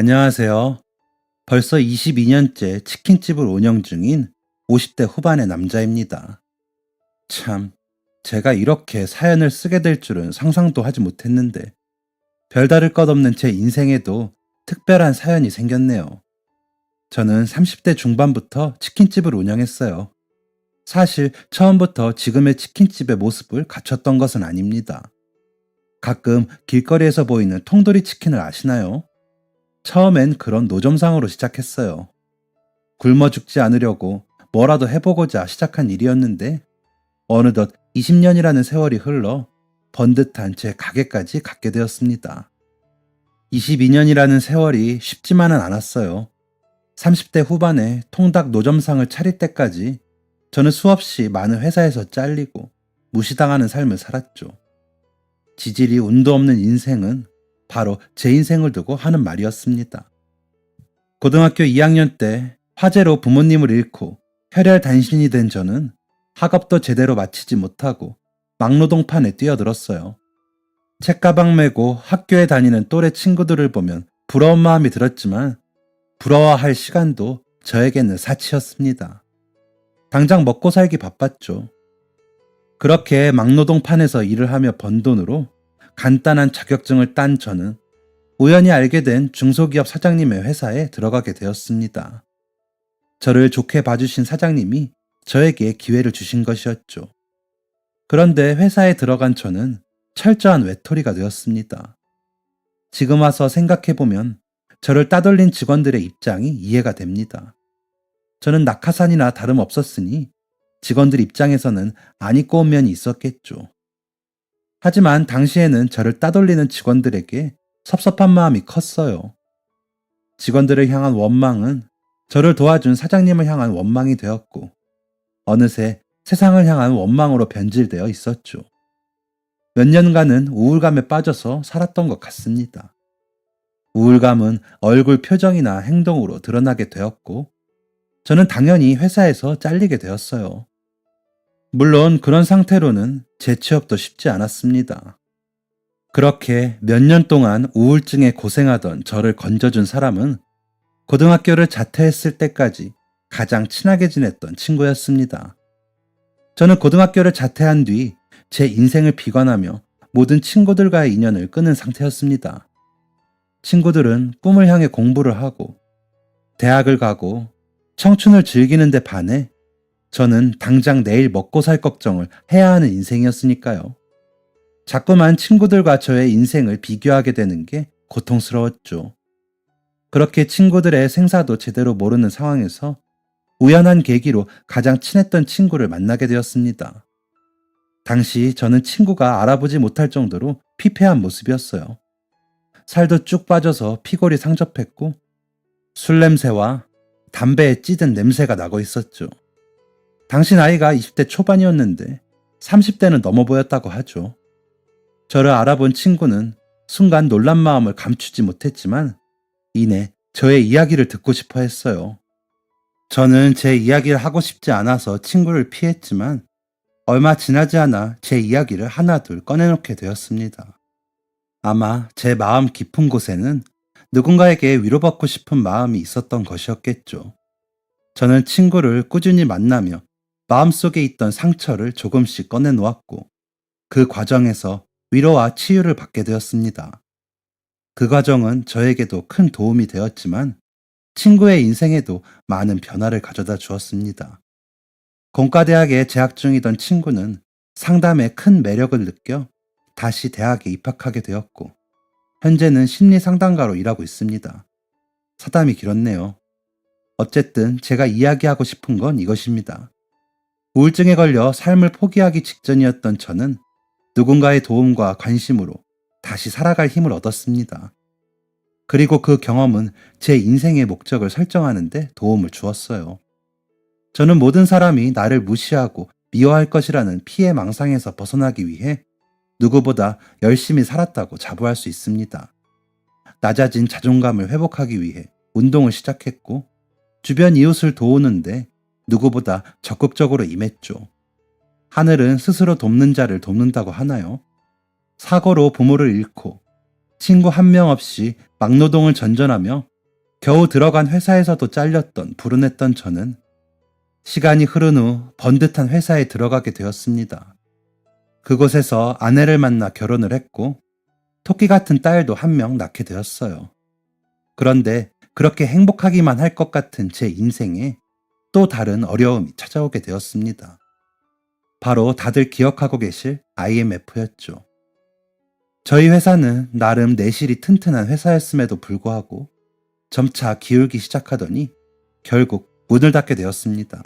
안녕하세요. 벌써 22년째 치킨집을 운영 중인 50대 후반의 남자입니다. 참, 제가 이렇게 사연을 쓰게 될 줄은 상상도 하지 못했는데, 별다를 것 없는 제 인생에도 특별한 사연이 생겼네요. 저는 30대 중반부터 치킨집을 운영했어요. 사실 처음부터 지금의 치킨집의 모습을 갖췄던 것은 아닙니다. 가끔 길거리에서 보이는 통돌이 치킨을 아시나요? 처음엔 그런 노점상으로 시작했어요. 굶어 죽지 않으려고 뭐라도 해보고자 시작한 일이었는데 어느덧 20년이라는 세월이 흘러 번듯한 제 가게까지 갖게 되었습니다. 22년이라는 세월이 쉽지만은 않았어요. 30대 후반에 통닭 노점상을 차릴 때까지 저는 수없이 많은 회사에서 잘리고 무시당하는 삶을 살았죠. 지질이 운도 없는 인생은 바로 제 인생을 두고 하는 말이었습니다. 고등학교 2학년 때 화재로 부모님을 잃고 혈혈단신이 된 저는 학업도 제대로 마치지 못하고 막노동판에 뛰어들었어요. 책가방 메고 학교에 다니는 또래 친구들을 보면 부러운 마음이 들었지만 부러워할 시간도 저에게는 사치였습니다. 당장 먹고 살기 바빴죠. 그렇게 막노동판에서 일을 하며 번 돈으로 간단한 자격증을 딴 저는 우연히 알게 된 중소기업 사장님의 회사에 들어가게 되었습니다. 저를 좋게 봐주신 사장님이 저에게 기회를 주신 것이었죠. 그런데 회사에 들어간 저는 철저한 외톨이가 되었습니다. 지금 와서 생각해보면 저를 따돌린 직원들의 입장이 이해가 됩니다. 저는 낙하산이나 다름없었으니 직원들 입장에서는 안 입고 온 면이 있었겠죠. 하지만 당시에는 저를 따돌리는 직원들에게 섭섭한 마음이 컸어요. 직원들을 향한 원망은 저를 도와준 사장님을 향한 원망이 되었고 어느새 세상을 향한 원망으로 변질되어 있었죠. 몇 년간은 우울감에 빠져서 살았던 것 같습니다. 우울감은 얼굴 표정이나 행동으로 드러나게 되었고 저는 당연히 회사에서 잘리게 되었어요. 물론 그런 상태로는 재취업도 쉽지 않았습니다. 그렇게 몇 년 동안 우울증에 고생하던 저를 건져준 사람은 고등학교를 자퇴했을 때까지 가장 친하게 지냈던 친구였습니다. 저는 고등학교를 자퇴한 뒤 제 인생을 비관하며 모든 친구들과의 인연을 끊은 상태였습니다. 친구들은 꿈을 향해 공부를 하고 대학을 가고 청춘을 즐기는 데 반해 저는 당장 내일 먹고 살 걱정을 해야 하는 인생이었으니까요. 자꾸만 친구들과 저의 인생을 비교하게 되는 게 고통스러웠죠. 그렇게 친구들의 생사도 제대로 모르는 상황에서 우연한 계기로 가장 친했던 친구를 만나게 되었습니다. 당시 저는 친구가 알아보지 못할 정도로 피폐한 모습이었어요. 살도 쭉 빠져서 피골이 상접했고 술 냄새와 담배에 찌든 냄새가 나고 있었죠. 당시 나이가 20대 초반이었는데 30대는 넘어 보였다고 하죠. 저를 알아본 친구는 순간 놀란 마음을 감추지 못했지만 이내 저의 이야기를 듣고 싶어 했어요. 저는 제 이야기를 하고 싶지 않아서 친구를 피했지만 얼마 지나지 않아 제 이야기를 하나둘 꺼내놓게 되었습니다. 아마 제 마음 깊은 곳에는 누군가에게 위로받고 싶은 마음이 있었던 것이었겠죠. 저는 친구를 꾸준히 만나며 마음속에 있던 상처를 조금씩 꺼내놓았고 그 과정에서 위로와 치유를 받게 되었습니다. 그 과정은 저에게도 큰 도움이 되었지만 친구의 인생에도 많은 변화를 가져다 주었습니다. 공과대학에 재학 중이던 친구는 상담에 큰 매력을 느껴 다시 대학에 입학하게 되었고 현재는 심리상담가로 일하고 있습니다. 사담이 길었네요. 어쨌든 제가 이야기하고 싶은 건 이것입니다. 우울증에 걸려 삶을 포기하기 직전이었던 저는 누군가의 도움과 관심으로 다시 살아갈 힘을 얻었습니다. 그리고 그 경험은 제 인생의 목적을 설정하는 데 도움을 주었어요. 저는 모든 사람이 나를 무시하고 미워할 것이라는 피해 망상에서 벗어나기 위해 누구보다 열심히 살았다고 자부할 수 있습니다. 낮아진 자존감을 회복하기 위해 운동을 시작했고 주변 이웃을 도우는데 누구보다 적극적으로 임했죠. 하늘은 스스로 돕는 자를 돕는다고 하나요? 사고로 부모를 잃고 친구 한 명 없이 막노동을 전전하며 겨우 들어간 회사에서도 잘렸던 불운했던 저는 시간이 흐른 후 번듯한 회사에 들어가게 되었습니다. 그곳에서 아내를 만나 결혼을 했고 토끼 같은 딸도 한 명 낳게 되었어요. 그런데 그렇게 행복하기만 할 것 같은 제 인생에 또 다른 어려움이 찾아오게 되었습니다. 바로 다들 기억하고 계실 IMF였죠. 저희 회사는 나름 내실이 튼튼한 회사였음에도 불구하고 점차 기울기 시작하더니 결국 문을 닫게 되었습니다.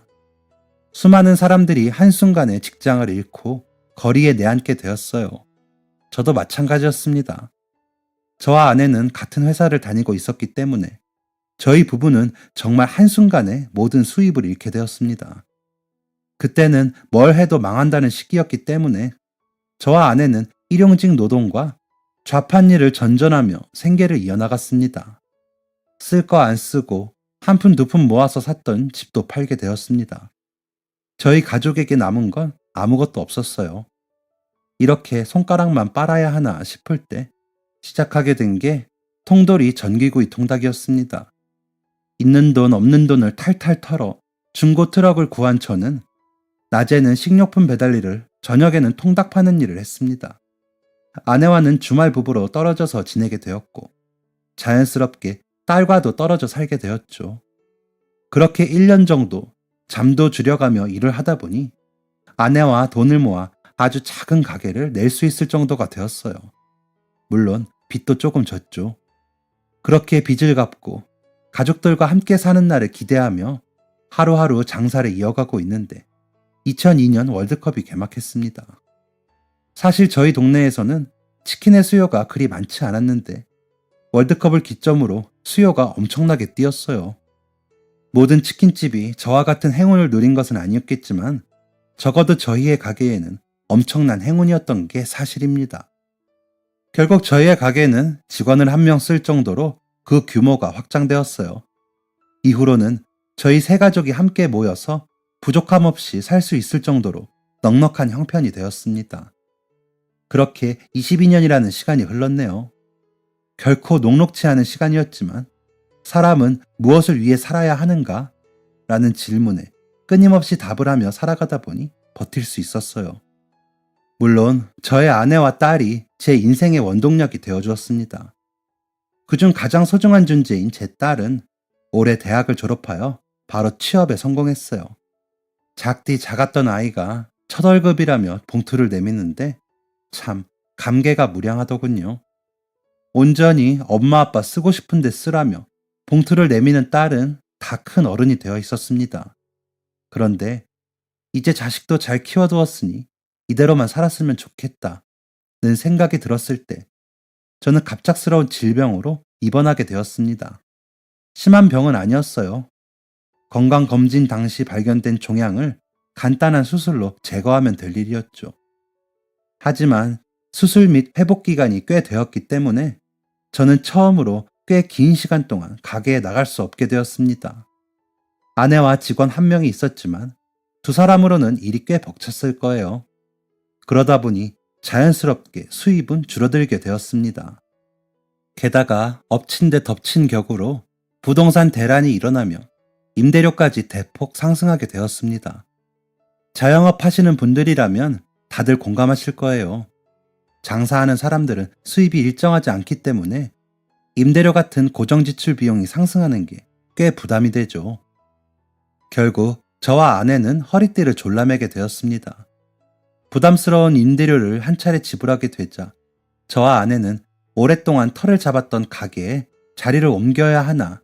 수많은 사람들이 한순간에 직장을 잃고 거리에 내앉게 되었어요. 저도 마찬가지였습니다. 저와 아내는 같은 회사를 다니고 있었기 때문에 저희 부부는 정말 한순간에 모든 수입을 잃게 되었습니다. 그때는 뭘 해도 망한다는 시기였기 때문에 저와 아내는 일용직 노동과 좌판 일을 전전하며 생계를 이어나갔습니다. 쓸 거 안 쓰고 한 푼 두 푼 모아서 샀던 집도 팔게 되었습니다. 저희 가족에게 남은 건 아무것도 없었어요. 이렇게 손가락만 빨아야 하나 싶을 때 시작하게 된 게 통돌이 전기구이 통닭이었습니다. 있는 돈 없는 돈을 탈탈 털어 중고 트럭을 구한 저는 낮에는 식료품 배달 일을, 저녁에는 통닭 파는 일을 했습니다. 아내와는 주말 부부로 떨어져서 지내게 되었고 자연스럽게 딸과도 떨어져 살게 되었죠. 그렇게 1년 정도 잠도 줄여가며 일을 하다 보니 아내와 돈을 모아 아주 작은 가게를 낼 수 있을 정도가 되었어요. 물론 빚도 조금 졌죠. 그렇게 빚을 갚고 가족들과 함께 사는 날을 기대하며 하루하루 장사를 이어가고 있는데 2002년 월드컵이 개막했습니다. 사실 저희 동네에서는 치킨의 수요가 그리 많지 않았는데 월드컵을 기점으로 수요가 엄청나게 뛰었어요. 모든 치킨집이 저와 같은 행운을 누린 것은 아니었겠지만 적어도 저희의 가게에는 엄청난 행운이었던 게 사실입니다. 결국 저희의 가게는 직원을 한 명 쓸 정도로 그 규모가 확장되었어요. 이후로는 저희 세 가족이 함께 모여서 부족함 없이 살 수 있을 정도로 넉넉한 형편이 되었습니다. 그렇게 22년이라는 시간이 흘렀네요. 결코 녹록지 않은 시간이었지만 사람은 무엇을 위해 살아야 하는가? 라는 질문에 끊임없이 답을 하며 살아가다 보니 버틸 수 있었어요. 물론 저의 아내와 딸이 제 인생의 원동력이 되어주었습니다. 그중 가장 소중한 존재인 제 딸은 올해 대학을 졸업하여 바로 취업에 성공했어요. 작디 작았던 아이가 첫 월급이라며 봉투를 내미는데 참 감개가 무량하더군요. 온전히 엄마 아빠 쓰고 싶은데 쓰라며 봉투를 내미는 딸은 다 큰 어른이 되어 있었습니다. 그런데 이제 자식도 잘 키워두었으니 이대로만 살았으면 좋겠다는 생각이 들었을 때 저는 갑작스러운 질병으로 입원하게 되었습니다. 심한 병은 아니었어요. 건강검진 당시 발견된 종양을 간단한 수술로 제거하면 될 일이었죠. 하지만 수술 및 회복 기간이 꽤 되었기 때문에 저는 처음으로 꽤 긴 시간 동안 가게에 나갈 수 없게 되었습니다. 아내와 직원 한 명이 있었지만 두 사람으로는 일이 꽤 벅찼을 거예요. 그러다 보니 자연스럽게 수입은 줄어들게 되었습니다. 게다가 엎친 데 덮친 격으로 부동산 대란이 일어나며 임대료까지 대폭 상승하게 되었습니다. 자영업 하시는 분들이라면 다들 공감하실 거예요. 장사하는 사람들은 수입이 일정하지 않기 때문에 임대료 같은 고정지출 비용이 상승하는 게 꽤 부담이 되죠. 결국 저와 아내는 허리띠를 졸라매게 되었습니다. 부담스러운 임대료를 한 차례 지불하게 되자 저와 아내는 오랫동안 털을 잡았던 가게에 자리를 옮겨야 하나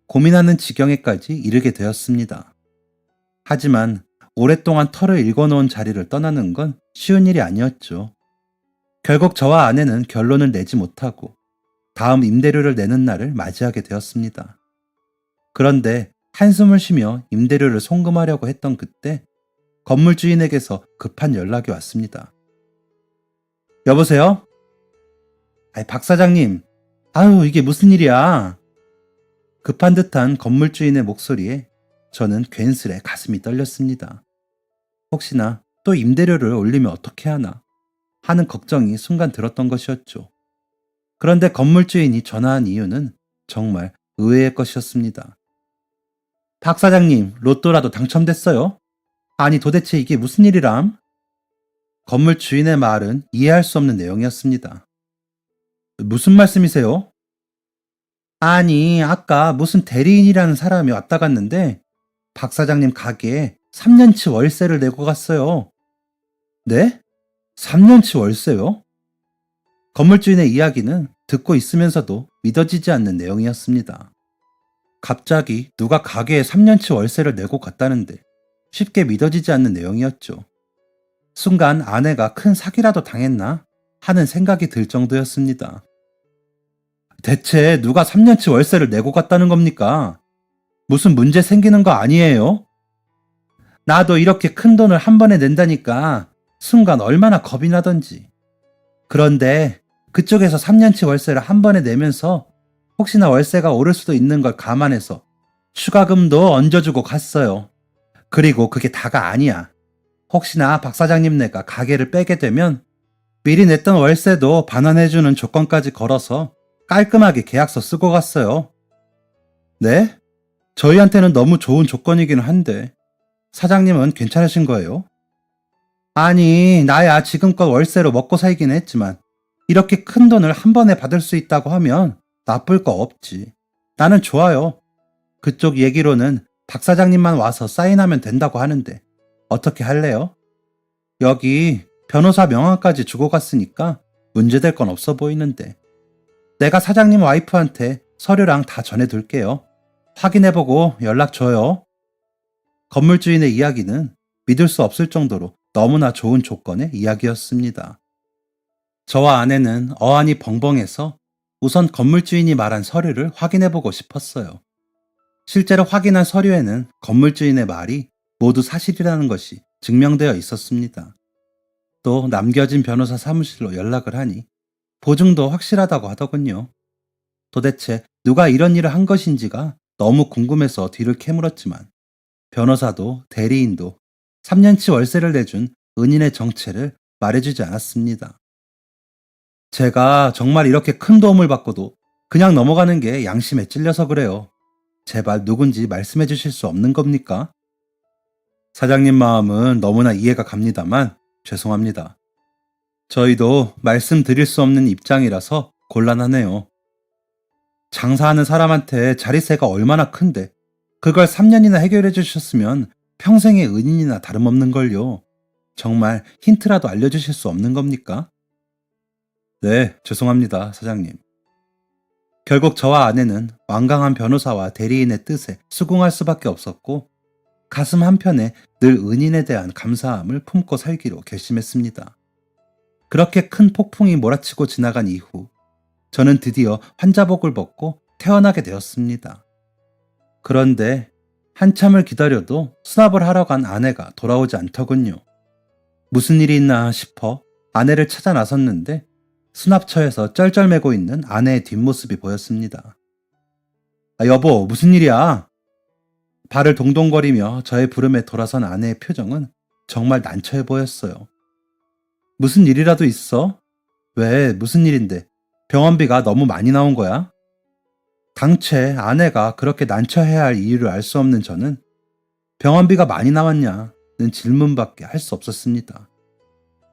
고민하는 지경에까지 이르게 되었습니다. 하지만 오랫동안 털을 일궈놓은 자리를 떠나는 건 쉬운 일이 아니었죠. 결국 저와 아내는 결론을 내지 못하고 다음 임대료를 내는 날을 맞이하게 되었습니다. 그런데 한숨을 쉬며 임대료를 송금하려고 했던 그때 건물 주인에게서 급한 연락이 왔습니다. 여보세요? 박 사장님, 아유 이게 무슨 일이야? 급한 듯한 건물 주인의 목소리에 저는 괜스레 가슴이 떨렸습니다. 혹시나 또 임대료를 올리면 어떻게 하나 하는 걱정이 순간 들었던 것이었죠. 그런데 건물 주인이 전화한 이유는 정말 의외의 것이었습니다. 박 사장님, 로또라도 당첨됐어요? 아니 도대체 이게 무슨 일이람? 건물 주인의 말은 이해할 수 없는 내용이었습니다. 무슨 말씀이세요? 아니, 아까 무슨 대리인이라는 사람이 왔다 갔는데 박 사장님 가게에 3년치 월세를 내고 갔어요. 네? 3년치 월세요? 건물주인의 이야기는 듣고 있으면서도 믿어지지 않는 내용이었습니다. 갑자기 누가 가게에 3년치 월세를 내고 갔다는데 쉽게 믿어지지 않는 내용이었죠. 순간 아내가 큰 사기라도 당했나 하는 생각이 들 정도였습니다. 대체 누가 3년치 월세를 내고 갔다는 겁니까? 무슨 문제 생기는 거 아니에요? 나도 이렇게 큰 돈을 한 번에 낸다니까 순간 얼마나 겁이 나던지. 그런데 그쪽에서 3년치 월세를 한 번에 내면서 혹시나 월세가 오를 수도 있는 걸 감안해서 추가금도 얹어주고 갔어요. 그리고 그게 다가 아니야. 혹시나 박 사장님네가 가게를 빼게 되면 미리 냈던 월세도 반환해주는 조건까지 걸어서 깔끔하게 계약서 쓰고 갔어요. 네? 저희한테는 너무 좋은 조건이기는 한데 사장님은 괜찮으신 거예요? 아니, 나야 지금껏 월세로 먹고 살긴 했지만 이렇게 큰 돈을 한 번에 받을 수 있다고 하면 나쁠 거 없지. 나는 좋아요. 그쪽 얘기로는 박 사장님만 와서 사인하면 된다고 하는데 어떻게 할래요? 여기 변호사 명함까지 주고 갔으니까 문제될 건 없어 보이는데 내가 사장님 와이프한테 서류랑 다 전해둘게요. 확인해보고 연락 줘요. 건물주인의 이야기는 믿을 수 없을 정도로 너무나 좋은 조건의 이야기였습니다. 저와 아내는 어안이 벙벙해서 우선 건물주인이 말한 서류를 확인해보고 싶었어요. 실제로 확인한 서류에는 건물주인의 말이 모두 사실이라는 것이 증명되어 있었습니다. 또 남겨진 변호사 사무실로 연락을 하니 보증도 확실하다고 하더군요. 도대체 누가 이런 일을 한 것인지가 너무 궁금해서 뒤를 캐물었지만 변호사도 대리인도 3년치 월세를 내준 은인의 정체를 말해주지 않았습니다. 제가 정말 이렇게 큰 도움을 받고도 그냥 넘어가는 게 양심에 찔려서 그래요. 제발 누군지 말씀해 주실 수 없는 겁니까? 사장님 마음은 너무나 이해가 갑니다만 죄송합니다. 저희도 말씀드릴 수 없는 입장이라서 곤란하네요. 장사하는 사람한테 자리세가 얼마나 큰데 그걸 3년이나 해결해 주셨으면 평생의 은인이나 다름없는걸요. 정말 힌트라도 알려주실 수 없는 겁니까? 네, 죄송합니다, 사장님. 결국 저와 아내는 완강한 변호사와 대리인의 뜻에 수긍할 수밖에 없었고 가슴 한편에 늘 은인에 대한 감사함을 품고 살기로 결심했습니다. 그렇게 큰 폭풍이 몰아치고 지나간 이후 저는 드디어 환자복을 벗고 태어나게 되었습니다. 그런데 한참을 기다려도 수납을 하러 간 아내가 돌아오지 않더군요. 무슨 일이 있나 싶어 아내를 찾아 나섰는데 수납처에서 쩔쩔매고 있는 아내의 뒷모습이 보였습니다. 여보, 무슨 일이야? 발을 동동거리며 저의 부름에 돌아선 아내의 표정은 정말 난처해 보였어요. 무슨 일이라도 있어? 왜, 무슨 일인데? 병원비가 너무 많이 나온 거야? 당최 아내가 그렇게 난처해야 할 이유를 알 수 없는 저는 병원비가 많이 나왔냐는 질문밖에 할 수 없었습니다.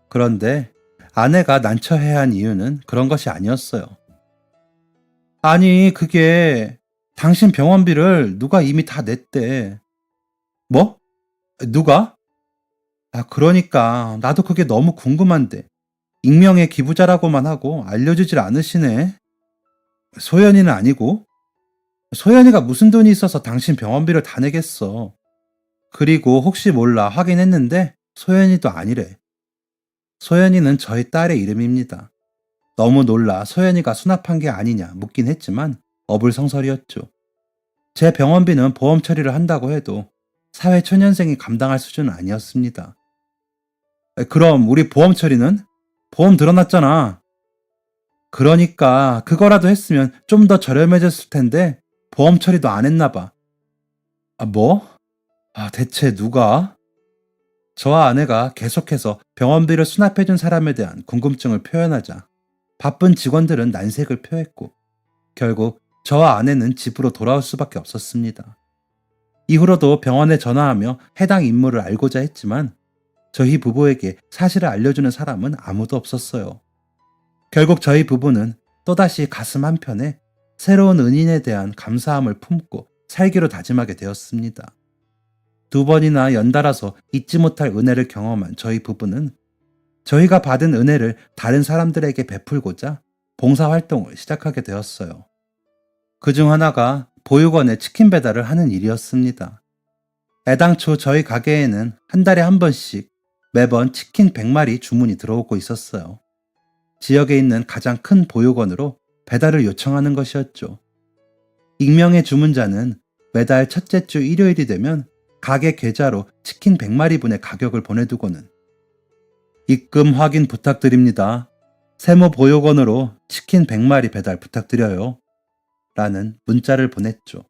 그런데 아내가 난처해야 한 이유는 그런 것이 아니었어요. 아니, 그게 당신 병원비를 누가 이미 다 냈대. 뭐? 누가? 그러니까 나도 그게 너무 궁금한데 익명의 기부자라고만 하고 알려주질 않으시네. 소연이는 아니고? 소연이가 무슨 돈이 있어서 당신 병원비를 다 내겠어. 그리고 혹시 몰라 확인했는데 소연이도 아니래. 소연이는 저희 딸의 이름입니다. 너무 놀라 소연이가 수납한 게 아니냐 묻긴 했지만 어불성설이었죠. 제 병원비는 보험 처리를 한다고 해도 사회초년생이 감당할 수준은 아니었습니다. 그럼 우리 보험 처리는? 보험 들어놨잖아. 그러니까 그거라도 했으면 좀 더 저렴해졌을 텐데 보험 처리도 안 했나 봐. 뭐? 대체 누가? 저와 아내가 계속해서 병원비를 수납해준 사람에 대한 궁금증을 표현하자 바쁜 직원들은 난색을 표했고 결국 저와 아내는 집으로 돌아올 수밖에 없었습니다. 이후로도 병원에 전화하며 해당 인물을 알고자 했지만 저희 부부에게 사실을 알려주는 사람은 아무도 없었어요. 결국 저희 부부는 또다시 가슴 한편에 새로운 은인에 대한 감사함을 품고 살기로 다짐하게 되었습니다. 2번이나 연달아서 잊지 못할 은혜를 경험한 저희 부부는 저희가 받은 은혜를 다른 사람들에게 베풀고자 봉사활동을 시작하게 되었어요. 그중 하나가 보육원에 치킨 배달을 하는 일이었습니다. 애당초 저희 가게에는 한 달에 한 번씩 매번 치킨 100마리 주문이 들어오고 있었어요. 지역에 있는 가장 큰 보육원으로 배달을 요청하는 것이었죠. 익명의 주문자는 매달 첫째 주 일요일이 되면 가게 계좌로 치킨 100마리분의 가격을 보내두고는 입금 확인 부탁드립니다. 세무 보육원으로 치킨 100마리 배달 부탁드려요. 라는 문자를 보냈죠.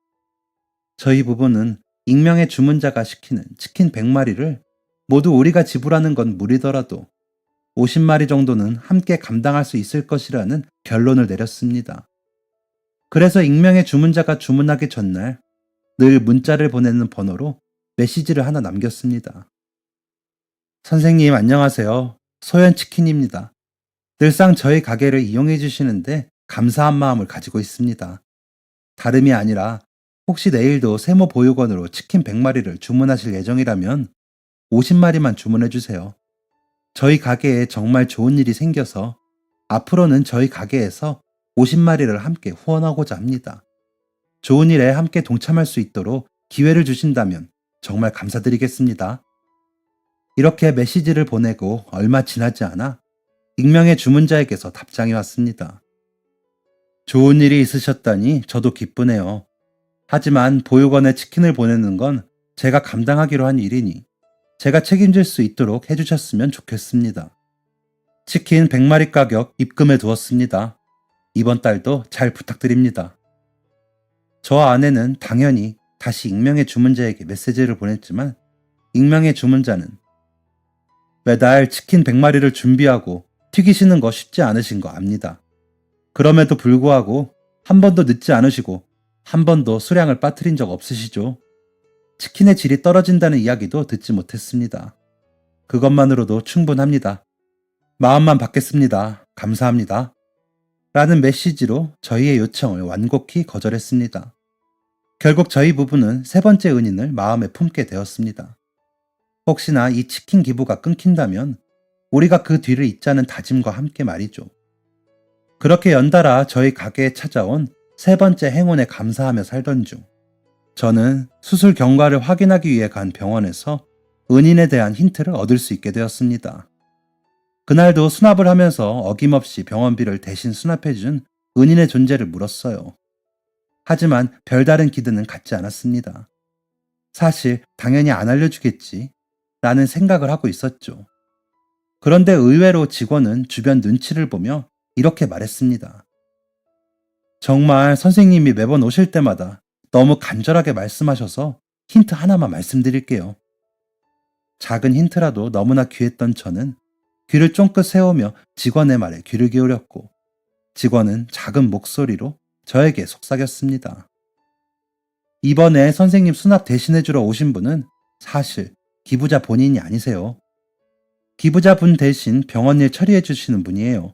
저희 부부는 익명의 주문자가 시키는 치킨 100마리를 모두 우리가 지불하는 건 무리더라도 50마리 정도는 함께 감당할 수 있을 것이라는 결론을 내렸습니다. 그래서 익명의 주문자가 주문하기 전날 늘 문자를 보내는 번호로 메시지를 하나 남겼습니다. 선생님 안녕하세요. 소연치킨입니다. 늘상 저희 가게를 이용해 주시는데 감사한 마음을 가지고 있습니다. 다름이 아니라 혹시 내일도 세무보육원으로 치킨 100마리를 주문하실 예정이라면 50마리만 주문해 주세요. 저희 가게에 정말 좋은 일이 생겨서 앞으로는 저희 가게에서 50마리를 함께 후원하고자 합니다. 좋은 일에 함께 동참할 수 있도록 기회를 주신다면 정말 감사드리겠습니다. 이렇게 메시지를 보내고 얼마 지나지 않아 익명의 주문자에게서 답장이 왔습니다. 좋은 일이 있으셨다니 저도 기쁘네요. 하지만 보육원에 치킨을 보내는 건 제가 감당하기로 한 일이니 제가 책임질 수 있도록 해주셨으면 좋겠습니다. 치킨 100마리 가격 입금해 두었습니다. 이번 달도 잘 부탁드립니다. 저와 아내는 당연히 다시 익명의 주문자에게 메시지를 보냈지만 익명의 주문자는 매달 치킨 100마리를 준비하고 튀기시는 거 쉽지 않으신 거 압니다. 그럼에도 불구하고 한 번도 늦지 않으시고 한 번도 수량을 빠뜨린 적 없으시죠? 치킨의 질이 떨어진다는 이야기도 듣지 못했습니다. 그것만으로도 충분합니다. 마음만 받겠습니다. 감사합니다. 라는 메시지로 저희의 요청을 완곡히 거절했습니다. 결국 저희 부부는 세 번째 은인을 마음에 품게 되었습니다. 혹시나 이 치킨 기부가 끊긴다면 우리가 그 뒤를 잇자는 다짐과 함께 말이죠. 그렇게 연달아 저희 가게에 찾아온 세 번째 행운에 감사하며 살던 중 저는 수술 경과를 확인하기 위해 간 병원에서 은인에 대한 힌트를 얻을 수 있게 되었습니다. 그날도 수납을 하면서 어김없이 병원비를 대신 수납해준 은인의 존재를 물었어요. 하지만 별다른 기대는 갖지 않았습니다. 사실 당연히 안 알려주겠지 라는 생각을 하고 있었죠. 그런데 의외로 직원은 주변 눈치를 보며 이렇게 말했습니다. 정말 선생님이 매번 오실 때마다 너무 간절하게 말씀하셔서 힌트 하나만 말씀드릴게요. 작은 힌트라도 너무나 귀했던 저는 귀를 쫑긋 세우며 직원의 말에 귀를 기울였고 직원은 작은 목소리로 저에게 속삭였습니다. 이번에 선생님 수납 대신해주러 오신 분은 사실 기부자 본인이 아니세요. 기부자 분 대신 병원 일 처리해 주시는 분이에요.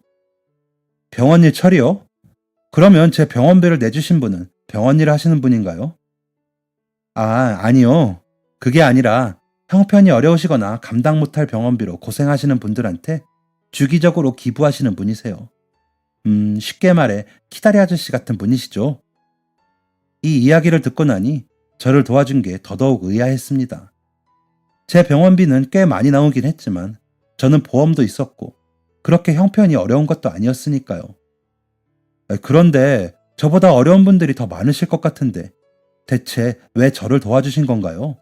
병원 일 처리요? 그러면 제 병원비를 내주신 분은 병원 일을 하시는 분인가요? 아니요. 그게 아니라 형편이 어려우시거나 감당 못할 병원비로 고생하시는 분들한테 주기적으로 기부하시는 분이세요. 쉽게 말해 키다리 아저씨 같은 분이시죠. 이 이야기를 듣고 나니 저를 도와준 게 더더욱 의아했습니다. 제 병원비는 꽤 많이 나오긴 했지만 저는 보험도 있었고 그렇게 형편이 어려운 것도 아니었으니까요. 그런데 저보다 어려운 분들이 더 많으실 것 같은데 대체 왜 저를 도와주신 건가요?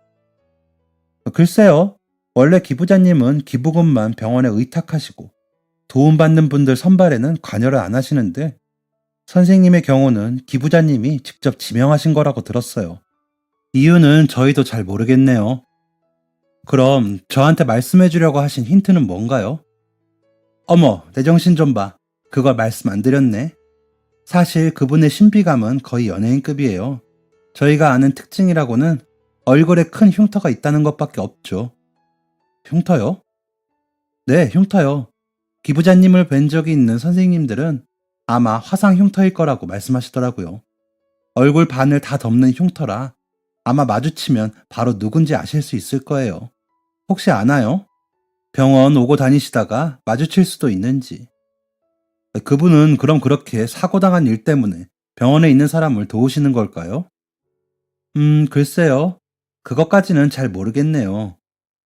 글쎄요. 원래 기부자님은 기부금만 병원에 의탁하시고 도움받는 분들 선발에는 관여를 안 하시는데 선생님의 경우는 기부자님이 직접 지명하신 거라고 들었어요. 이유는 저희도 잘 모르겠네요. 그럼 저한테 말씀해 주려고 하신 힌트는 뭔가요? 어머, 내 정신 좀 봐. 그걸 말씀 안 드렸네. 사실 그분의 신비감은 거의 연예인급이에요. 저희가 아는 특징이라고는 얼굴에 큰 흉터가 있다는 것밖에 없죠. 흉터요? 네, 흉터요. 기부자님을 뵌 적이 있는 선생님들은 아마 화상 흉터일 거라고 말씀하시더라고요. 얼굴 반을 다 덮는 흉터라 아마 마주치면 바로 누군지 아실 수 있을 거예요. 혹시 아나요? 병원 오고 다니시다가 마주칠 수도 있는지. 그분은 그럼 그렇게 사고당한 일 때문에 병원에 있는 사람을 도우시는 걸까요? 글쎄요. 그것까지는 잘 모르겠네요.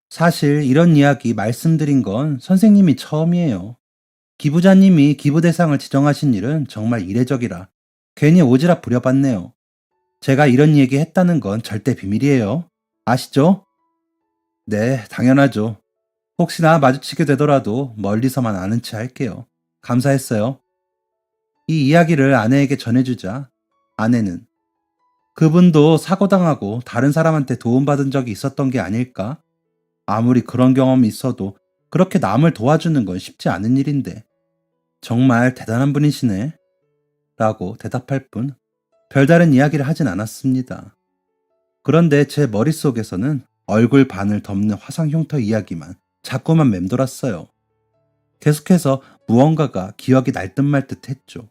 사실 이런 이야기 말씀드린 건 선생님이 처음이에요. 기부자님이 기부 대상을 지정하신 일은 정말 이례적이라 괜히 오지랖 부려봤네요. 제가 이런 얘기 했다는 건 절대 비밀이에요. 아시죠? 네, 당연하죠. 혹시나 마주치게 되더라도 멀리서만 아는 체 할게요. 감사했어요. 이 이야기를 아내에게 전해주자 아내는 그분도 사고당하고 다른 사람한테 도움받은 적이 있었던 게 아닐까? 아무리 그런 경험이 있어도 그렇게 남을 도와주는 건 쉽지 않은 일인데 정말 대단한 분이시네 라고 대답할 뿐 별다른 이야기를 하진 않았습니다. 그런데 제 머릿속에서는 얼굴 반을 덮는 화상 흉터 이야기만 자꾸만 맴돌았어요. 계속해서 무언가가 기억이 날 듯 말 듯 했죠.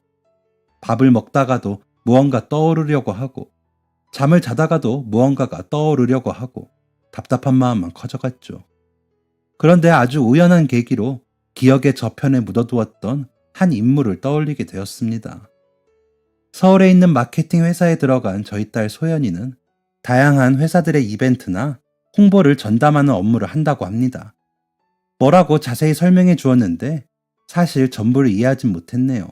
밥을 먹다가도 무언가 떠오르려고 하고 잠을 자다가도 무언가가 떠오르려고 하고 답답한 마음만 커져갔죠. 그런데 아주 우연한 계기로 기억의 저편에 묻어두었던 한 인물을 떠올리게 되었습니다. 서울에 있는 마케팅 회사에 들어간 저희 딸 소연이는 다양한 회사들의 이벤트나 홍보를 전담하는 업무를 한다고 합니다. 뭐라고 자세히 설명해 주었는데 사실 전부를 이해하진 못했네요.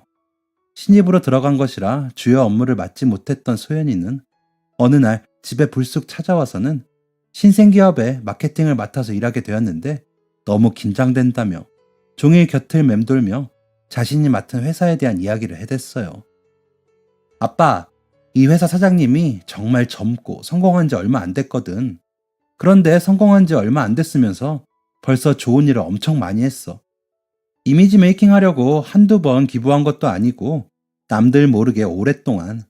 신입으로 들어간 것이라 주요 업무를 맡지 못했던 소연이는 어느 날 집에 불쑥 찾아와서는 신생기업의 마케팅을 맡아서 일하게 되었는데 너무 긴장된다며 종일 곁을 맴돌며 자신이 맡은 회사에 대한 이야기를 해댔어요. 아빠, 이 회사 사장님이 정말 젊고 성공한 지 얼마 안 됐거든. 그런데 성공한 지 얼마 안 됐으면서 벌써 좋은 일을 엄청 많이 했어. 이미지 메이킹 하려고 한두 번 기부한 것도 아니고 남들 모르게 오랫동안.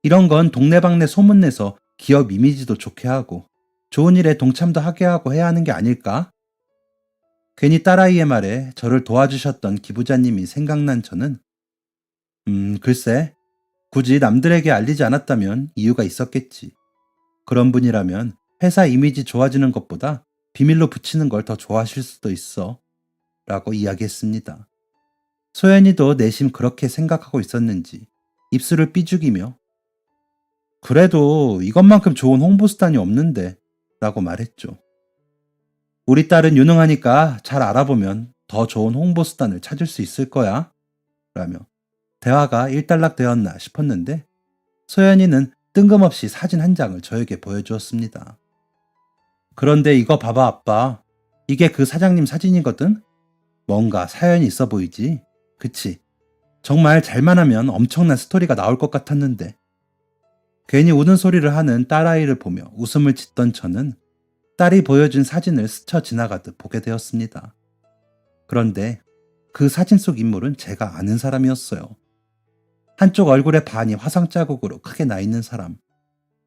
이런 건 동네방네 소문내서 기업 이미지도 좋게 하고 좋은 일에 동참도 하게 하고 해야 하는 게 아닐까? 괜히 딸아이의 말에 저를 도와주셨던 기부자님이 생각난 저는 글쎄 굳이 남들에게 알리지 않았다면 이유가 있었겠지. 그런 분이라면 회사 이미지 좋아지는 것보다 비밀로 붙이는 걸 더 좋아하실 수도 있어. 라고 이야기했습니다. 소연이도 내심 그렇게 생각하고 있었는지 입술을 삐죽이며 그래도 이것만큼 좋은 홍보 수단이 없는데 라고 말했죠. 우리 딸은 유능하니까 잘 알아보면 더 좋은 홍보 수단을 찾을 수 있을 거야. 라며 대화가 일단락되었나 싶었는데 소연이는 뜬금없이 사진 한 장을 저에게 보여주었습니다. 그런데 이거 봐봐 아빠. 이게 그 사장님 사진이거든? 뭔가 사연이 있어 보이지? 그치? 정말 잘만 하면 엄청난 스토리가 나올 것 같았는데 괜히 우는 소리를 하는 딸아이를 보며 웃음을 짓던 저는 딸이 보여준 사진을 스쳐 지나가듯 보게 되었습니다. 그런데 그 사진 속 인물은 제가 아는 사람이었어요. 한쪽 얼굴에 반이 화상 자국으로 크게 나 있는 사람.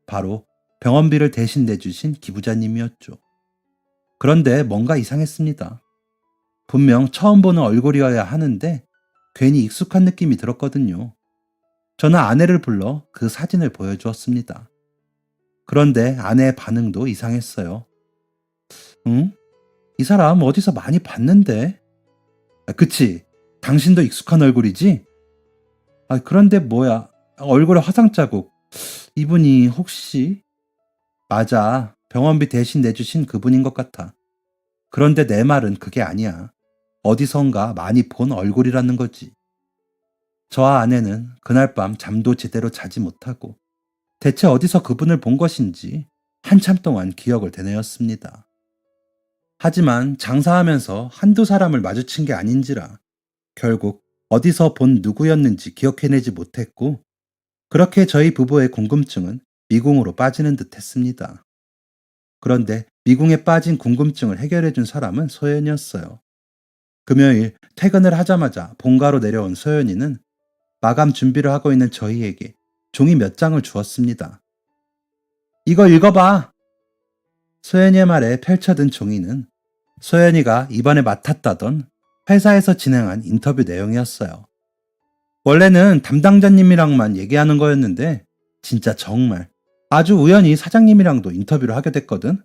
바로 병원비를 대신 내주신 기부자님이었죠. 그런데 뭔가 이상했습니다. 분명 처음 보는 얼굴이어야 하는데 괜히 익숙한 느낌이 들었거든요. 저는 아내를 불러 그 사진을 보여주었습니다. 그런데 아내의 반응도 이상했어요. 응? 이 사람 어디서 많이 봤는데? 그치? 당신도 익숙한 얼굴이지? 그런데 뭐야? 얼굴에 화상 자국. 이분이 혹시? 맞아. 병원비 대신 내주신 그분인 것 같아. 그런데 내 말은 그게 아니야. 어디선가 많이 본 얼굴이라는 거지. 저와 아내는 그날 밤 잠도 제대로 자지 못하고 대체 어디서 그분을 본 것인지 한참 동안 기억을 되뇌었습니다. 하지만 장사하면서 한두 사람을 마주친 게 아닌지라 결국 어디서 본 누구였는지 기억해내지 못했고 그렇게 저희 부부의 궁금증은 미궁으로 빠지는 듯 했습니다. 그런데 미궁에 빠진 궁금증을 해결해준 사람은 소연이었어요. 금요일 퇴근을 하자마자 본가로 내려온 소연이는 마감 준비를 하고 있는 저희에게 종이 몇 장을 주었습니다. 이거 읽어봐. 소연이의 말에 펼쳐든 종이는 소연이가 이번에 맡았다던 회사에서 진행한 인터뷰 내용이었어요. 원래는 담당자님이랑만 얘기하는 거였는데 진짜 정말 아주 우연히 사장님이랑도 인터뷰를 하게 됐거든.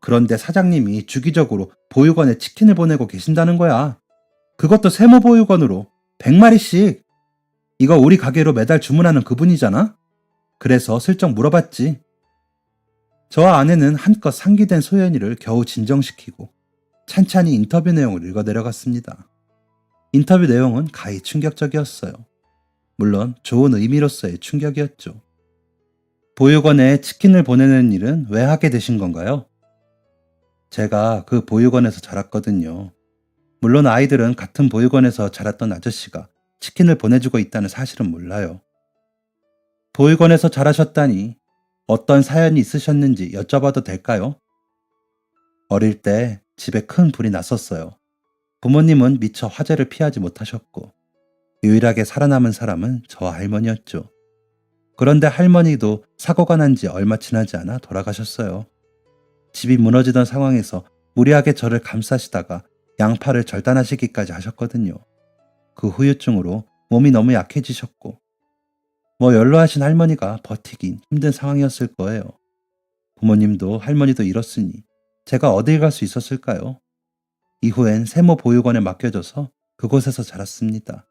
그런데 사장님이 주기적으로 보육원에 치킨을 보내고 계신다는 거야. 그것도 세모 보육원으로 100마리씩. 이거 우리 가게로 매달 주문하는 그분이잖아? 그래서 슬쩍 물어봤지. 저와 아내는 한껏 상기된 소연이를 겨우 진정시키고 찬찬히 인터뷰 내용을 읽어 내려갔습니다. 인터뷰 내용은 가히 충격적이었어요. 물론 좋은 의미로서의 충격이었죠. 보육원에 치킨을 보내는 일은 왜 하게 되신 건가요? 제가 그 보육원에서 자랐거든요. 물론 아이들은 같은 보육원에서 자랐던 아저씨가 치킨을 보내주고 있다는 사실은 몰라요. 보육원에서 자라셨다니 어떤 사연이 있으셨는지 여쭤봐도 될까요? 어릴 때 집에 큰 불이 났었어요. 부모님은 미처 화재를 피하지 못하셨고 유일하게 살아남은 사람은 저와 할머니였죠. 그런데 할머니도 사고가 난 지 얼마 지나지 않아 돌아가셨어요. 집이 무너지던 상황에서 무리하게 저를 감싸시다가 양팔을 절단하시기까지 하셨거든요. 그 후유증으로 몸이 너무 약해지셨고 연로하신 할머니가 버티긴 힘든 상황이었을 거예요. 부모님도 할머니도 잃었으니 제가 어딜 갈 수 있었을까요? 이후엔 세모 보육원에 맡겨져서 그곳에서 자랐습니다.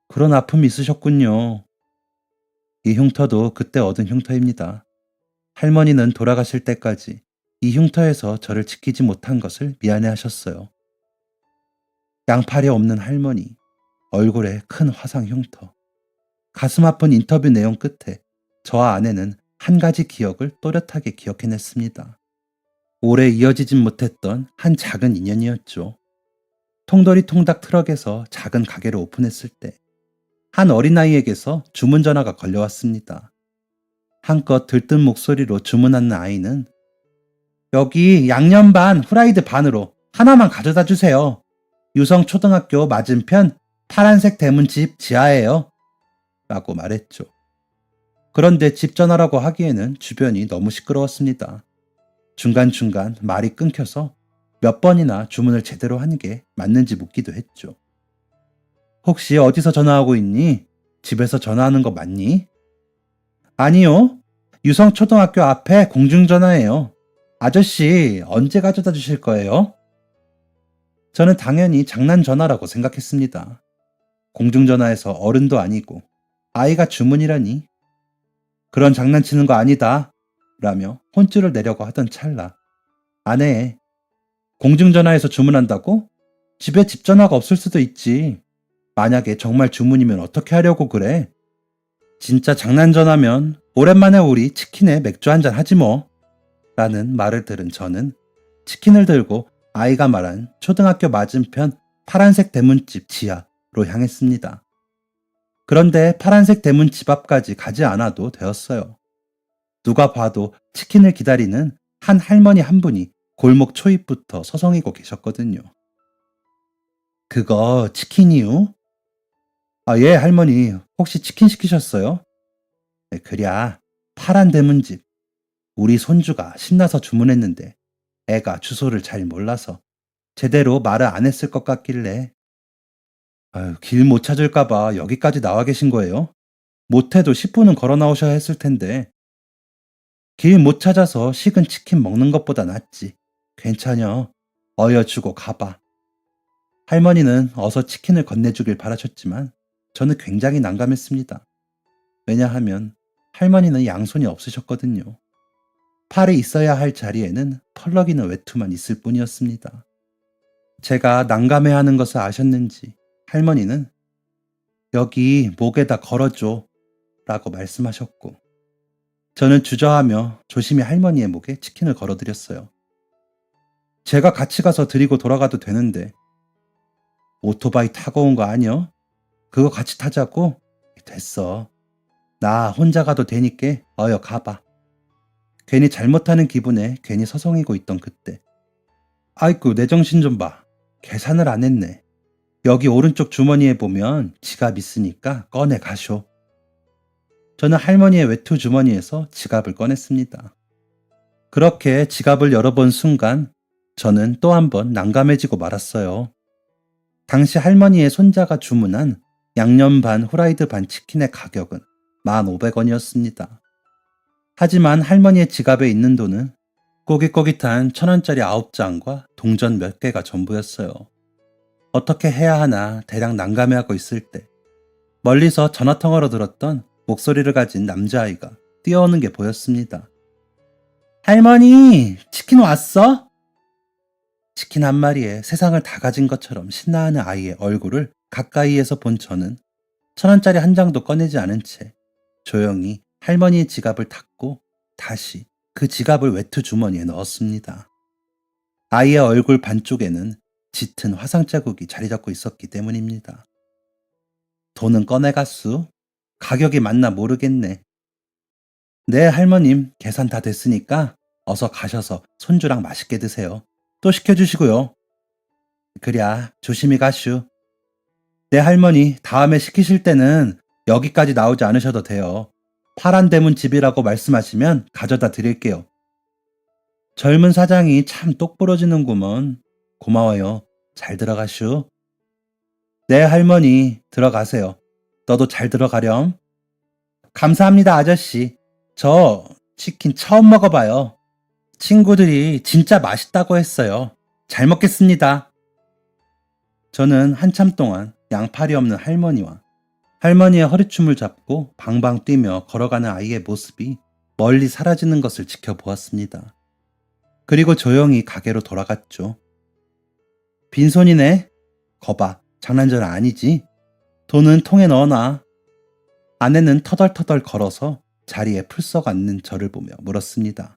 그런 아픔이 있으셨군요. 이 흉터도 그때 얻은 흉터입니다. 할머니는 돌아가실 때까지 이 흉터에서 저를 지키지 못한 것을 미안해하셨어요. 양팔이 없는 할머니, 얼굴에 큰 화상 흉터. 가슴 아픈 인터뷰 내용 끝에 저와 아내는 한 가지 기억을 또렷하게 기억해냈습니다. 오래 이어지진 못했던 한 작은 인연이었죠. 통돌이 통닭 트럭에서 작은 가게를 오픈했을 때 한 어린아이에게서 주문 전화가 걸려왔습니다. 한껏 들뜬 목소리로 주문하는 아이는 여기 양념 반, 후라이드 반으로 하나만 가져다 주세요. 유성초등학교 맞은편 파란색 대문집 지하예요. 라고 말했죠. 그런데 집 전화라고 하기에는 주변이 너무 시끄러웠습니다. 중간중간 말이 끊겨서 몇 번이나 주문을 제대로 한 게 맞는지 묻기도 했죠. 혹시 어디서 전화하고 있니? 집에서 전화하는 거 맞니? 아니요. 유성초등학교 앞에 공중전화예요. 아저씨, 언제 가져다 주실 거예요? 저는 당연히 장난전화라고 생각했습니다. 공중전화에서 어른도 아니고 아이가 주문이라니. 그런 장난치는 거 아니다. 라며 혼쭐을 내려고 하던 찰나 아내, 공중전화에서 주문한다고? 집에 집전화가 없을 수도 있지. 만약에 정말 주문이면 어떻게 하려고 그래? 진짜 장난전화면 오랜만에 우리 치킨에 맥주 한잔 하지 뭐. 라는 말을 들은 저는 치킨을 들고 아이가 말한 초등학교 맞은편 파란색 대문집 지하로 향했습니다. 그런데 파란색 대문집 앞까지 가지 않아도 되었어요. 누가 봐도 치킨을 기다리는 한 할머니 한 분이 골목 초입부터 서성이고 계셨거든요. 그거 치킨이요? 아, 예, 할머니. 혹시 치킨 시키셨어요? 네, 그랴, 파란 대문집. 우리 손주가 신나서 주문했는데 애가 주소를 잘 몰라서 제대로 말을 안 했을 것 같길래 길 못 찾을까봐 여기까지 나와 계신 거예요? 못해도 10분은 걸어 나오셔야 했을 텐데. 길 못 찾아서 식은 치킨 먹는 것보다 낫지. 괜찮여. 어여주고 가봐. 할머니는 어서 치킨을 건네주길 바라셨지만 저는 굉장히 난감했습니다. 왜냐하면 할머니는 양손이 없으셨거든요. 팔이 있어야 할 자리에는 펄럭이는 외투만 있을 뿐이었습니다. 제가 난감해하는 것을 아셨는지 할머니는 여기 목에다 걸어줘 라고 말씀하셨고 저는 주저하며 조심히 할머니의 목에 치킨을 걸어드렸어요. 제가 같이 가서 드리고 돌아가도 되는데 오토바이 타고 온 거 아니여? 그거 같이 타자고? 됐어. 나 혼자 가도 되니까 어여 가봐. 괜히 잘못하는 기분에 괜히 서성이고 있던 그때 아이쿠 내 정신 좀 봐. 계산을 안 했네. 여기 오른쪽 주머니에 보면 지갑 있으니까 꺼내 가쇼. 저는 할머니의 외투 주머니에서 지갑을 꺼냈습니다. 그렇게 지갑을 열어본 순간 저는 또 한 번 난감해지고 말았어요. 당시 할머니의 손자가 주문한 양념 반 후라이드 반 치킨의 가격은 1,500원이었습니다. 하지만 할머니의 지갑에 있는 돈은 꼬깃꼬깃한 1,000원짜리 9장과 동전 몇 개가 전부였어요. 어떻게 해야 하나 대략 난감해하고 있을 때 멀리서 전화통화로 들었던 목소리를 가진 남자아이가 뛰어오는 게 보였습니다. 할머니, 치킨 왔어? 치킨 한 마리에 세상을 다 가진 것처럼 신나하는 아이의 얼굴을 가까이에서 본 저는 1,000원짜리 한 장도 꺼내지 않은 채 조용히 할머니의 지갑을 닫고 다시 그 지갑을 외투 주머니에 넣었습니다. 아이의 얼굴 반쪽에는 짙은 화상 자국이 자리 잡고 있었기 때문입니다. 돈은 꺼내갔수? 가격이 맞나 모르겠네. 네, 할머님, 계산 다 됐으니까 어서 가셔서 손주랑 맛있게 드세요. 또 시켜주시고요. 그랴, 조심히 가슈. 네, 할머니, 다음에 시키실 때는 여기까지 나오지 않으셔도 돼요. 파란 대문 집이라고 말씀하시면 가져다 드릴게요. 젊은 사장이 참 똑부러지는구먼. 고마워요. 잘 들어가슈. 네, 할머니, 들어가세요. 너도 잘 들어가렴. 감사합니다, 아저씨. 저 치킨 처음 먹어봐요. 친구들이 진짜 맛있다고 했어요. 잘 먹겠습니다. 저는 한참 동안 양팔이 없는 할머니와 할머니의 허리춤을 잡고 방방 뛰며 걸어가는 아이의 모습이 멀리 사라지는 것을 지켜보았습니다. 그리고 조용히 가게로 돌아갔죠. 빈손이네? 거봐, 장난전 아니지? 돈은 통에 넣어놔. 아내는 터덜터덜 걸어서 자리에 풀썩 앉는 저를 보며 물었습니다.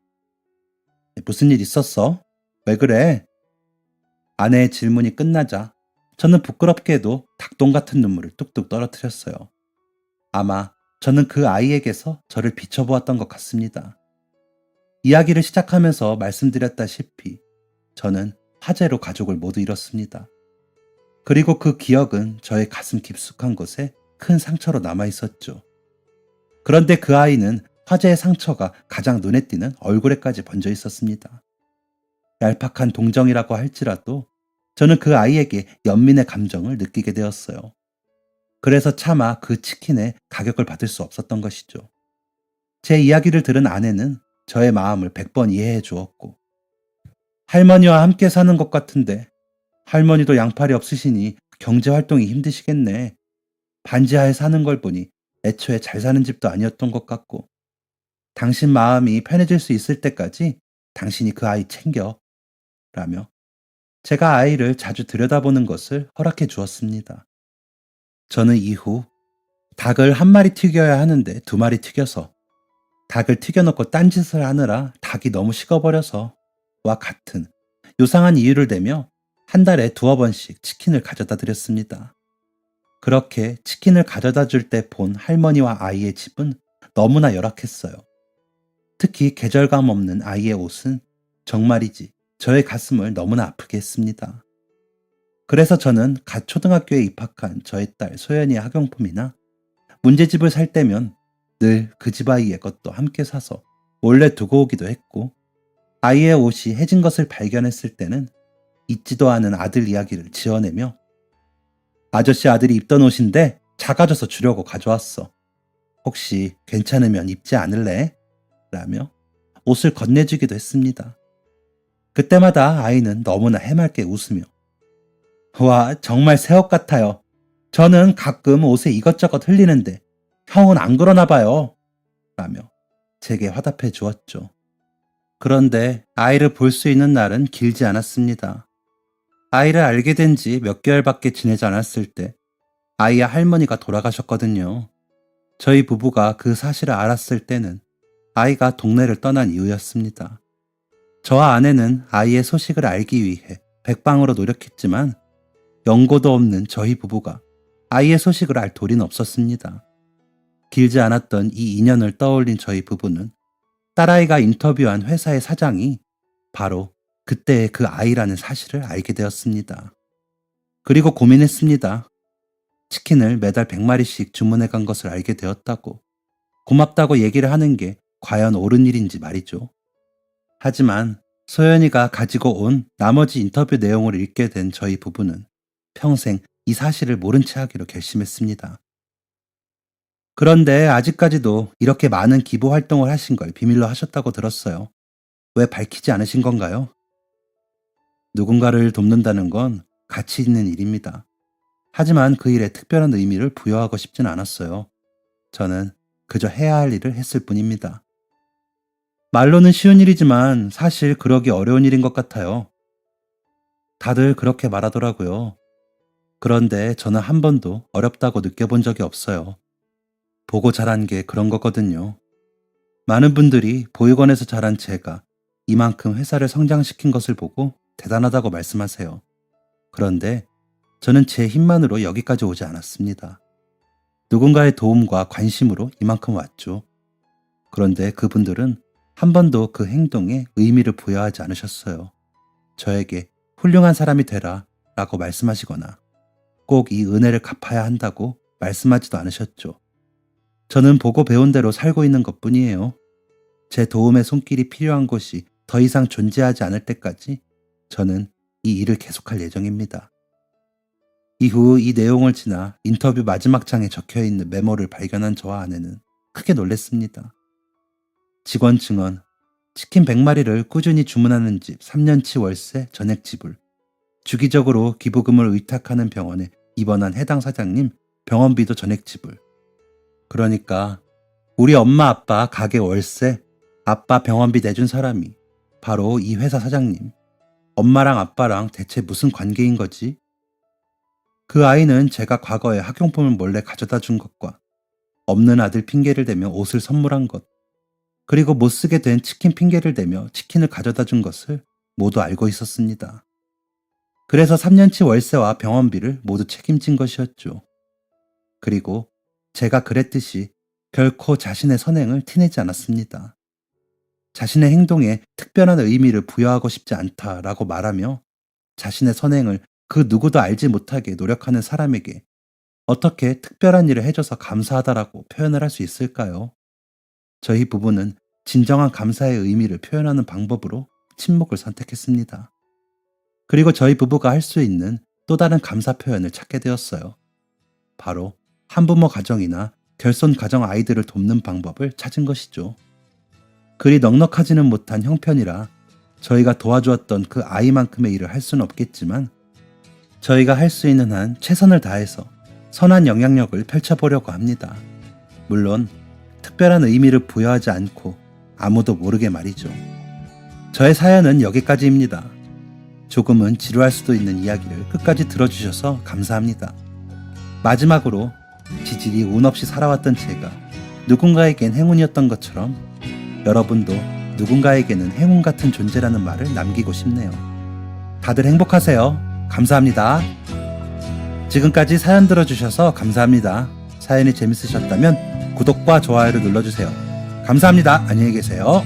무슨 일 있었어? 왜 그래? 아내의 질문이 끝나자 저는 부끄럽게도 닭똥 같은 눈물을 뚝뚝 떨어뜨렸어요. 아마 저는 그 아이에게서 저를 비춰보았던 것 같습니다. 이야기를 시작하면서 말씀드렸다시피 저는 화재로 가족을 모두 잃었습니다. 그리고 그 기억은 저의 가슴 깊숙한 곳에 큰 상처로 남아 있었죠. 그런데 그 아이는 화재의 상처가 가장 눈에 띄는 얼굴에까지 번져 있었습니다. 얄팍한 동정이라고 할지라도 저는 그 아이에게 연민의 감정을 느끼게 되었어요. 그래서 차마 그 치킨의 가격을 받을 수 없었던 것이죠. 제 이야기를 들은 아내는 저의 마음을 100번 이해해 주었고, 할머니와 함께 사는 것 같은데 할머니도 양팔이 없으시니 경제활동이 힘드시겠네. 반지하에 사는 걸 보니 애초에 잘 사는 집도 아니었던 것 같고, 당신 마음이 편해질 수 있을 때까지 당신이 그 아이 챙겨 라며 제가 아이를 자주 들여다보는 것을 허락해 주었습니다. 저는 이후 닭을 한 마리 튀겨야 하는데 2마리 튀겨서, 닭을 튀겨놓고 딴짓을 하느라 닭이 너무 식어버려서 와 같은 요상한 이유를 대며 한 달에 2번씩 치킨을 가져다 드렸습니다. 그렇게 치킨을 가져다 줄 때 본 할머니와 아이의 집은 너무나 열악했어요. 특히 계절감 없는 아이의 옷은 정말이지 저의 가슴을 너무나 아프게 했습니다. 그래서 저는 갓 초등학교에 입학한 저의 딸 소연이의 학용품이나 문제집을 살 때면 늘 그 집 아이의 것도 함께 사서 몰래 두고 오기도 했고, 아이의 옷이 해진 것을 발견했을 때는 잊지도 않은 아들 이야기를 지어내며 아저씨 아들이 입던 옷인데 작아져서 주려고 가져왔어. 혹시 괜찮으면 입지 않을래? 라며 옷을 건네주기도 했습니다. 그때마다 아이는 너무나 해맑게 웃으며 와, 정말 새 옷 같아요. 저는 가끔 옷에 이것저것 흘리는데 형은 안 그러나 봐요. 라며 제게 화답해 주었죠. 그런데 아이를 볼 수 있는 날은 길지 않았습니다. 아이를 알게 된 지 몇 개월밖에 지내지 않았을 때 아이의 할머니가 돌아가셨거든요. 저희 부부가 그 사실을 알았을 때는 아이가 동네를 떠난 이후였습니다. 저와 아내는 아이의 소식을 알기 위해 백방으로 노력했지만 연고도 없는 저희 부부가 아이의 소식을 알 도리는 없었습니다. 길지 않았던 이 인연을 떠올린 저희 부부는 딸아이가 인터뷰한 회사의 사장이 바로 그때의 그 아이라는 사실을 알게 되었습니다. 그리고 고민했습니다. 치킨을 매달 100마리씩 주문해 간 것을 알게 되었다고, 고맙다고 얘기를 하는 게 과연 옳은 일인지 말이죠. 하지만 소연이가 가지고 온 나머지 인터뷰 내용을 읽게 된 저희 부부는 평생 이 사실을 모른 채 하기로 결심했습니다. 그런데 아직까지도 이렇게 많은 기부 활동을 하신 걸 비밀로 하셨다고 들었어요. 왜 밝히지 않으신 건가요? 누군가를 돕는다는 건 가치 있는 일입니다. 하지만 그 일에 특별한 의미를 부여하고 싶진 않았어요. 저는 그저 해야 할 일을 했을 뿐입니다. 말로는 쉬운 일이지만 사실 그러기 어려운 일인 것 같아요. 다들 그렇게 말하더라고요. 그런데 저는 한 번도 어렵다고 느껴본 적이 없어요. 보고 자란 게 그런 거거든요. 많은 분들이 보육원에서 자란 제가 이만큼 회사를 성장시킨 것을 보고 대단하다고 말씀하세요. 그런데 저는 제 힘만으로 여기까지 오지 않았습니다. 누군가의 도움과 관심으로 이만큼 왔죠. 그런데 그분들은 한 번도 그 행동에 의미를 부여하지 않으셨어요. 저에게 훌륭한 사람이 되라 라고 말씀하시거나 꼭 이 은혜를 갚아야 한다고 말씀하지도 않으셨죠. 저는 보고 배운 대로 살고 있는 것 뿐이에요. 제 도움의 손길이 필요한 곳이 더 이상 존재하지 않을 때까지 저는 이 일을 계속할 예정입니다. 이후 이 내용을 지나 인터뷰 마지막 장에 적혀있는 메모를 발견한 저와 아내는 크게 놀랐습니다. 직원 증언, 치킨 100마리를 꾸준히 주문하는 집 3년치 월세 전액 지불, 주기적으로 기부금을 의탁하는 병원에 입원한 해당 사장님 병원비도 전액 지불. 그러니까 우리 엄마 아빠 가게 월세, 아빠 병원비 내준 사람이 바로 이 회사 사장님. 엄마랑 아빠랑 대체 무슨 관계인 거지? 그 아이는 제가 과거에 학용품을 몰래 가져다 준 것과 없는 아들 핑계를 대며 옷을 선물한 것, 그리고 못 쓰게 된 치킨 핑계를 대며 치킨을 가져다 준 것을 모두 알고 있었습니다. 그래서 3년치 월세와 병원비를 모두 책임진 것이었죠. 그리고 제가 그랬듯이 결코 자신의 선행을 티내지 않았습니다. 자신의 행동에 특별한 의미를 부여하고 싶지 않다라고 말하며 자신의 선행을 그 누구도 알지 못하게 노력하는 사람에게 어떻게 특별한 일을 해줘서 감사하다라고 표현을 할 수 있을까요? 저희 부부는 진정한 감사의 의미를 표현하는 방법으로 침묵을 선택했습니다. 그리고 저희 부부가 할 수 있는 또 다른 감사 표현을 찾게 되었어요. 바로 한부모 가정이나 결손 가정 아이들을 돕는 방법을 찾은 것이죠. 그리 넉넉하지는 못한 형편이라 저희가 도와주었던 그 아이만큼의 일을 할 수는 없겠지만 저희가 할 수 있는 한 최선을 다해서 선한 영향력을 펼쳐보려고 합니다. 물론 특별한 의미를 부여하지 않고 아무도 모르게 말이죠. 저의 사연은 여기까지입니다. 조금은 지루할 수도 있는 이야기를 끝까지 들어주셔서 감사합니다. 마지막으로 지질이 운 없이 살아왔던 제가 누군가에겐 행운이었던 것처럼 여러분도 누군가에게는 행운 같은 존재라는 말을 남기고 싶네요. 다들 행복하세요. 감사합니다. 지금까지 사연 들어주셔서 감사합니다. 사연이 재밌으셨다면 구독과 좋아요를 눌러주세요. 감사합니다. 안녕히 계세요.